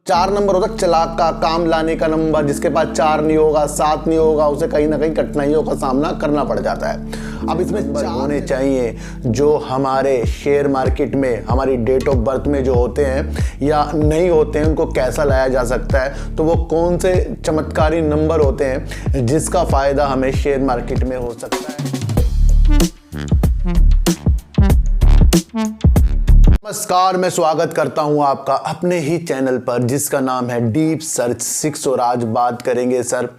4 number होता है चालाक का, काम लाने का नंबर। जिसके पास 4 नहीं होगा, 7 नहीं होगा, उसे कहीं ना कहीं कठिनाइयों का सामना करना पड़ जाता है। अब इसमें 4 होने चाहिए जो हमारे शेयर मार्केट में हमारी डेट ऑफ बर्थ में जो होते हैं या नहीं होते हैं, उनको कैसा लाया जा सकता है। तो वो कौन से चमत्कारी नंबर होते हैं जिसका फायदा हमें शेयर मार्केट में हो सकता है। नमस्कार, मैं स्वागत करता हूं आपका अपने ही चैनल पर जिसका नाम है डीप सर्च 6। और आज बात करेंगे सर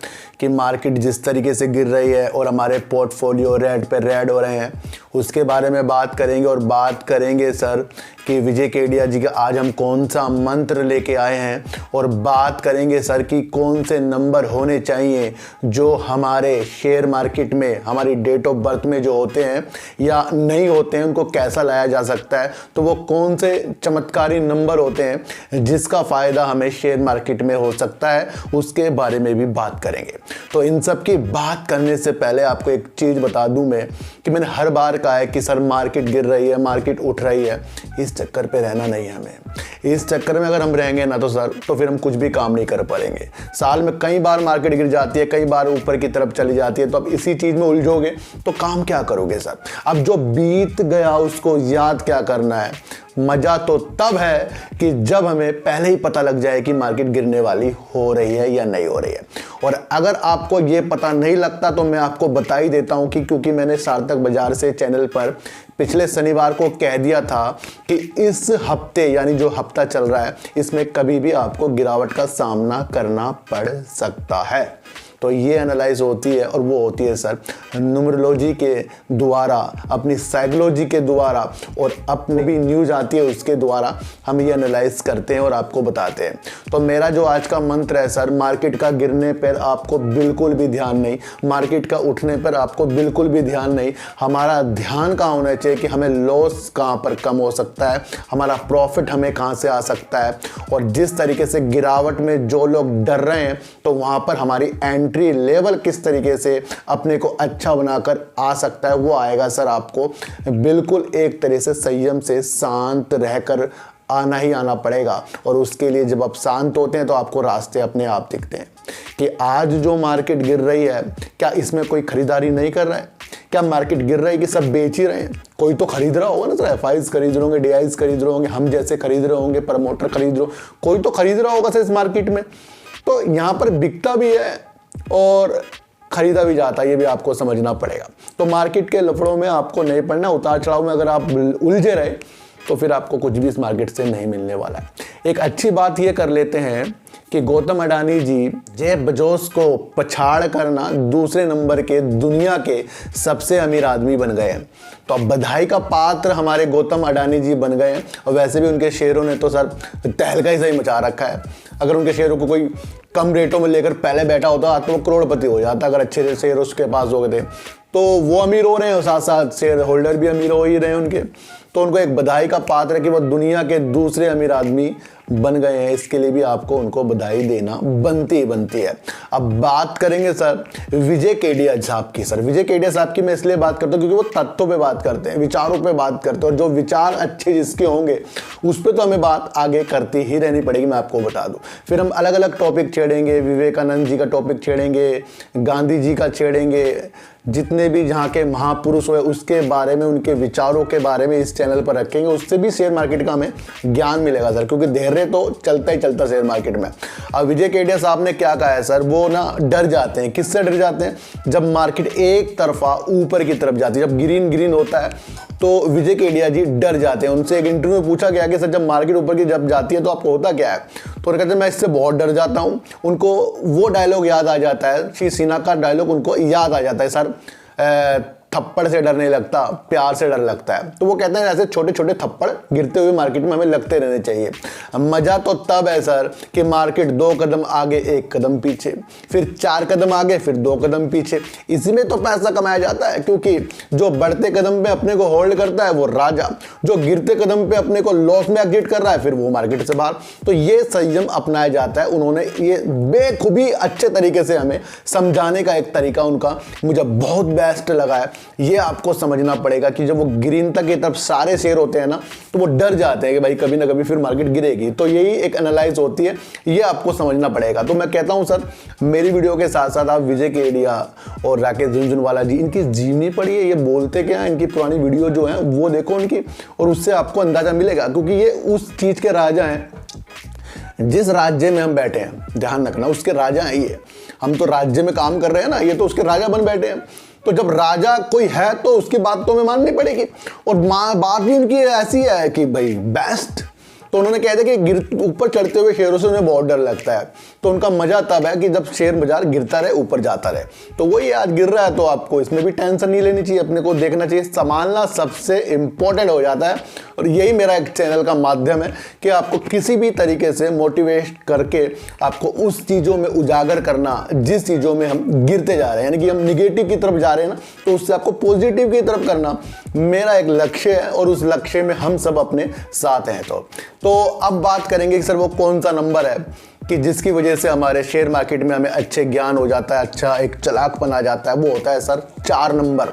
कि मार्केट जिस तरीके से गिर रही है और हमारे पोर्टफोलियो रेड पे रेड हो रहे हैं, उसके बारे में बात करेंगे। और बात करेंगे सर कि विजय केडिया जी का आज हम कौन सा मंत्र लेके आए हैं, और बात करेंगे सर कि कौन से नंबर होने चाहिए जो हमारे शेयर मार्केट में हमारी डेट ऑफ बर्थ में जो होते हैं या नहीं होते हैं, उनको कैसा लाया जा सकता है। तो वो कौन से चमत्कारी नंबर होते हैं जिसका फ़ायदा हमें शेयर मार्केट में हो सकता है, उसके बारे में भी बात करेंगे। तो इन सब की बात करने से पहले आपको एक चीज़ बता दूं मैं कि मैंने हर बार कहा है कि सर मार्केट गिर रही है, मार्केट उठ रही है, इस चक्कर पे रहना नहीं है हमें। इस चक्कर में अगर हम रहेंगे ना तो सर तो फिर हम कुछ भी काम नहीं कर पाएंगे। साल में कई बार मार्केट गिर जाती है, कई बार ऊपर की तरफ चली जाती है, तो अब इसी चीज़ में उलझोगे तो काम क्या करोगे सर। अब जो बीत गया उसको याद क्या करना है। मज़ा तो तब है कि जब हमें पहले ही पता लग जाए कि मार्केट गिरने वाली हो रही है या नहीं हो रही है। और अगर आपको ये पता नहीं लगता तो मैं आपको बता ही देता हूं कि क्योंकि मैंने सार्थक बाजार से चैनल पर पिछले शनिवार को कह दिया था कि इस हफ्ते यानी जो हफ्ता चल रहा है इसमें कभी भी आपको गिरावट का सामना करना पड़ सकता है। तो ये एनालाइज होती है और वो होती है सर न्यूमरोलॉजी के द्वारा, अपनी साइकोलॉजी के द्वारा, और अपनी भी न्यूज़ आती है उसके द्वारा हम ये एनालाइज करते हैं और आपको बताते हैं। तो मेरा जो आज का मंत्र है सर, मार्केट का गिरने पर आपको बिल्कुल भी ध्यान नहीं, मार्केट का उठने पर आपको बिल्कुल भी ध्यान नहीं। हमारा ध्यान कहाँ होना चाहिए कि हमें लॉस कहाँ पर कम हो सकता है, हमारा प्रॉफिट हमें कहाँ से आ सकता है। और जिस तरीके से गिरावट में जो लोग डर रहे हैं तो वहाँ पर हमारी एंट्री लेवल किस तरीके से अपने को अच्छा बनाकर आ सकता है, वो आएगा सर। आपको बिल्कुल एक तरह से संयम से शांत रहकर आना ही आना पड़ेगा। और उसके लिए जब आप शांत होते हैं तो आपको रास्ते अपने आप दिखते हैं कि आज जो मार्केट गिर रही है क्या इसमें कोई खरीदारी नहीं कर रहा है, क्या मार्केट गिर रही है कि सब बेच ही रहे हैं। कोई तो खरीद रहा होगा ना सर, एफआईज खरीद रहे होंगे, डीआईज खरीद रहे होंगे, हम जैसे खरीद रहे होंगे, प्रमोटर खरीद रहे हो, कोई तो खरीद रहा होगा सर इस मार्केट में। तो यहाँ पर बिकता भी है और खरीदा भी जाता है, ये भी आपको समझना पड़ेगा। तो मार्केट के लफड़ों में आपको नहीं पड़ना। उतार चढ़ाव में अगर आप उलझे रहे तो फिर आपको कुछ भी इस मार्केट से नहीं मिलने वाला है। एक अच्छी बात ये कर लेते हैं कि गौतम अडानी जी जेफ बेजोस को पछाड़ करना दूसरे नंबर के दुनिया के सबसे अमीर आदमी बन गए हैं। तो अब बधाई का पात्र हमारे गौतम अडानी जी बन गए हैं। और वैसे भी उनके शेयरों ने तो सर तहलका ही सही मचा रखा है। अगर उनके शेयरों को कोई कम रेटों में लेकर पहले बैठा होता तो वो करोड़पति हो जाता। अगर अच्छे शेयर उसके पास हो गए थे तो वो अमीर हो रहे हैं और साथ साथ शेयर होल्डर भी अमीर हो ही रहे हैं उनके। तो उनको एक बधाई का पात्र है कि वो दुनिया के दूसरे अमीर आदमी बन गए हैं। इसके लिए भी आपको उनको बधाई देना बनती है। अब बात करेंगे सर विजय केडिया साहब की। सर विजय केडिया साहब की मैं इसलिए बात करता हूँ क्योंकि वो तत्वों पे बात करते हैं, विचारों पे बात करते हैं, और जो विचार अच्छे जिसके होंगे उस पर तो हमें बात आगे करती ही रहनी पड़ेगी। मैं आपको बता दूँ, फिर हम अलग अलग टॉपिक छेड़ेंगे, विवेकानंद जी का टॉपिक छेड़ेंगे, गांधी जी का छेड़ेंगे, जितने भी जहाँ के महापुरुष हुए उसके बारे में, उनके विचारों के बारे में इस चैनल पर रखेंगे। उससे भी शेयर मार्केट का हमें ज्ञान मिलेगा सर, क्योंकि धैर्य तो चलता ही चलता शेयर मार्केट में। अब विजय केडिया साहब ने क्या कहा है सर, वो ना डर जाते हैं। किससे डर जाते हैं? जब मार्केट एक तरफा ऊपर की तरफ जाती है, जब ग्रीन होता है तो विजय केडिया जी डर जाते हैं। उनसे एक इंटरव्यू में पूछा गया कि सर जब मार्केट ऊपर की जब जाती है तो आपको होता क्या है? तो कहते हैं मैं इससे बहुत डर जाता हूँ। उनको वो डायलॉग याद आ जाता है, श्री सिन्हा का डायलॉग उनको याद आ जाता है सर, थप्पड़ से डर नहीं लगता, प्यार से डर लगता है। तो वो कहते हैं ऐसे छोटे छोटे थप्पड़ गिरते हुए मार्केट में हमें लगते रहने चाहिए। मजा तो तब है सर कि मार्केट 2 कदम आगे 1 कदम पीछे, फिर 4 कदम आगे फिर 2 कदम पीछे। इसी में तो पैसा कमाया जाता है, क्योंकि जो बढ़ते कदम पे अपने को होल्ड करता है वो राजा, जो गिरते कदम पे अपने को लॉस में एग्जिट कर रहा है फिर वो मार्केट से बाहर। तो ये संयम अपनाया जाता है। उन्होंने ये बेखूबी अच्छे तरीके से हमें समझाने का एक तरीका उनका मुझे बहुत बेस्ट लगा है। ये आपको समझना पड़ेगा कि जब वो ग्रीन तक की तरफ सारे शेयर होते हैं ना, तो वो डर जाते हैं कि भाई कभी ना कभी फिर मार्केट गिरेगी। तो यही एक एनालाइज होती है, ये आपको समझना पड़ेगा। तो मैं कहता हूँ सर, मेरी वीडियो के साथ साथ आप विजय केडिया और राकेश झुनझुनवाला जी, इनकी जीवनी पढ़िए, ये बोलते क्या है, इनकी पुरानी वीडियो जो है वो देखो उनकी, और उससे आपको अंदाजा मिलेगा। क्योंकि ये उस चीज के राजा हैं, जिस राज्य में हम बैठे हैं, ध्यान रखना, उसके राजा हैं ये। हम तो राज्य में काम कर रहे हैं ना, ये तो उसके राजा बन बैठे हैं। तो जब राजा कोई है तो उसकी बात तो हमें माननी पड़ेगी। और बात भी उनकी ऐसी है कि भाई बेस्ट। तो उन्होंने कह दिया कि ऊपर चढ़ते हुए शेयरों से उन्हें बहुत डर लगता है। तो उनका मजा तब है कि जब शेयर बाजार गिरता रहे, ऊपर जाता रहे। तो वही आज गिर रहा है, तो आपको इसमें भी टेंशन नहीं लेनी चाहिए, अपने को देखना चाहिए। संभालना सबसे इंपॉर्टेंट हो जाता है। और यही मेरा एक चैनल का माध्यम है कि आपको किसी भी तरीके से मोटिवेट करके आपको उस चीज़ों में उजागर करना जिस चीज़ों में हम गिरते जा रहे हैं, यानी कि हम निगेटिव की तरफ जा रहे हैं ना, तो उससे आपको पॉजिटिव की तरफ करना मेरा एक लक्ष्य है। और उस लक्ष्य में हम सब अपने साथ हैं। तो अब बात करेंगे कि सर वो कौन सा नंबर है कि जिसकी वजह से हमारे शेयर मार्केट में हमें अच्छे ज्ञान हो जाता है, अच्छा एक चालाकपन आ जाता है। वो होता है सर 4 नंबर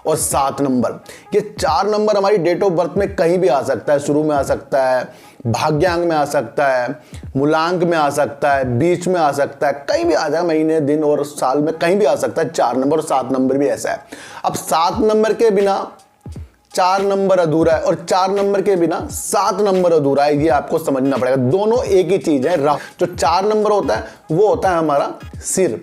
और 7 नंबर। ये 4 नंबर हमारी डेट ऑफ बर्थ में कहीं भी आ सकता है। शुरू में आ सकता है, भाग्यांक में आ सकता है, मूलांक में आ सकता है, बीच में आ सकता है, कहीं भी आ जाए, महीने दिन और साल में कहीं भी आ सकता है। 4 नंबर और 7 नंबर भी ऐसा है। अब 7 नंबर के बिना 4 नंबर अधूरा है और 4 नंबर के बिना 7 नंबर अधूरा है। ये आपको समझना पड़ेगा। दोनों एक ही चीज है। जो 4 नंबर होता है वो होता है हमारा सिर,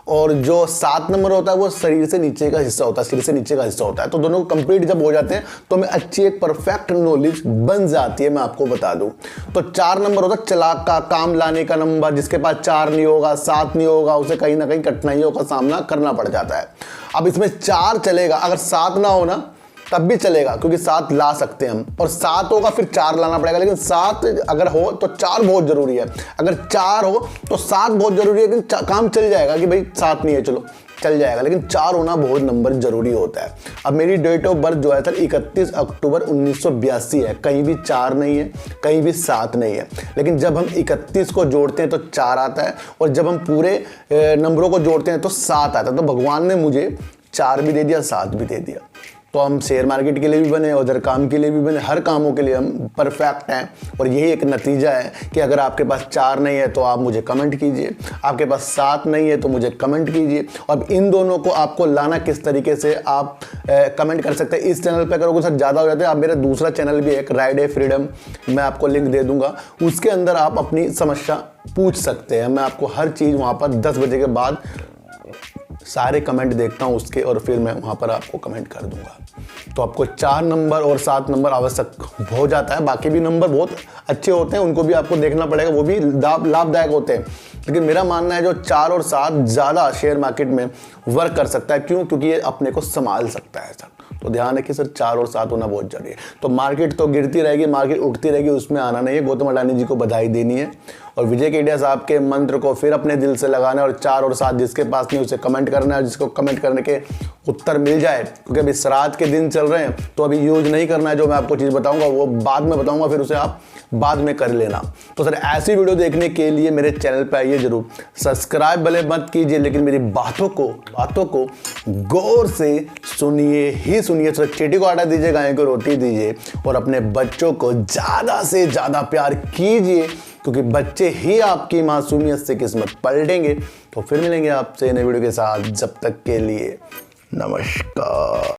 और जो 7 नंबर होता है वो शरीर से नीचे का हिस्सा होता है, सिर से नीचे का हिस्सा होता है। तो दोनों कंप्लीट जब हो जाते हैं तो हमें अच्छी एक परफेक्ट नॉलेज बन जाती है। मैं आपको बता दूं, तो 4 नंबर होता है चलाक का, काम लाने का नंबर। जिसके पास 4 नहीं होगा, 7 नहीं होगा, उसे कहीं ना कहीं कठिनाइयों का सामना करना पड़ जाता है। अब इसमें 4 चलेगा, अगर 7 ना हो ना तब भी चलेगा, क्योंकि 7 ला सकते हैं हम, और 7 होगा फिर 4 लाना पड़ेगा। लेकिन 7 अगर हो तो 4 बहुत जरूरी है, अगर 4 हो तो 7 बहुत जरूरी है। लेकिन काम चल जाएगा कि भाई 7 नहीं है, चलो चल जाएगा, लेकिन 4 होना बहुत नंबर जरूरी होता है। अब मेरी डेट ऑफ बर्थ जो है सर 31 अक्टूबर 1982 है। कहीं भी 4 नहीं है, कहीं भी 7 नहीं है। लेकिन जब हम 31 को जोड़ते हैं तो 4 आता है, और जब हम पूरे नंबरों को जोड़ते हैं तो 7 आता है। तो भगवान ने मुझे 4 भी दे दिया, 7 भी दे दिया। तो हम शेयर मार्केट के लिए भी बने, उधर काम के लिए भी बने, हर कामों के लिए हम परफेक्ट हैं। और यही एक नतीजा है कि अगर आपके पास 4 नहीं है तो आप मुझे कमेंट कीजिए, आपके पास 7 नहीं है तो मुझे कमेंट कीजिए। अब इन दोनों को आपको लाना किस तरीके से आप कमेंट कर सकते हैं। इस चैनल पे करोगे सर ज़्यादा हो जाते हैं। आप मेरा दूसरा चैनल भी है, एक राइड ए फ्रीडम, मैं आपको लिंक दे दूंगा। उसके अंदर आप अपनी समस्या पूछ सकते हैं। मैं आपको हर चीज़ वहाँ पर 10 बजे के बाद सारे कमेंट देखता हूं उसके, और फिर मैं वहां पर आपको कमेंट कर दूंगा। तो आपको 4 नंबर और 7 नंबर आवश्यक हो जाता है। बाकी भी नंबर बहुत अच्छे होते हैं, उनको भी आपको देखना पड़ेगा, वो भी लाभदायक होते हैं। लेकिन मेरा मानना है जो 4 और 7 ज़्यादा शेयर मार्केट में वर्क कर सकता है। क्यों? क्योंकि ये अपने को संभाल सकता है सर। तो ध्यान रखिए सर, 4 और 7 होना बहुत जरूरी है। तो मार्केट तो गिरती रहेगी, मार्केट उठती रहेगी, उसमें आना नहीं है। गौतम अडानी जी को बधाई देनी है, और विजय केडिया साहब के मंत्र को फिर अपने दिल से लगाना है। और 4 और 7 जिसके पास नहीं उसे कमेंट करना है, जिसको कमेंट करने के उत्तर मिल जाए, क्योंकि अभी श्राद्ध के दिन चल रहे हैं, तो अभी यूज नहीं करना है। जो मैं आपको चीज़ बताऊंगा वो बाद में बताऊंगा, फिर उसे आप बाद में कर लेना। तो सर ऐसी वीडियो देखने के लिए मेरे चैनल पर आइए जरूर। सब्सक्राइब भले मत कीजिए, लेकिन मेरी बातों को गौर से सुनिए ही सुनिए। सर चीटी को आटा दीजिए, गाय को रोटी दीजिए, और अपने बच्चों को ज़्यादा से ज़्यादा प्यार कीजिए, क्योंकि बच्चे ही आपकी मासूमियत से किस्मत पलटेंगे। तो फिर मिलेंगे आपसे नई वीडियो के साथ, जब तक के लिए नमस्कार।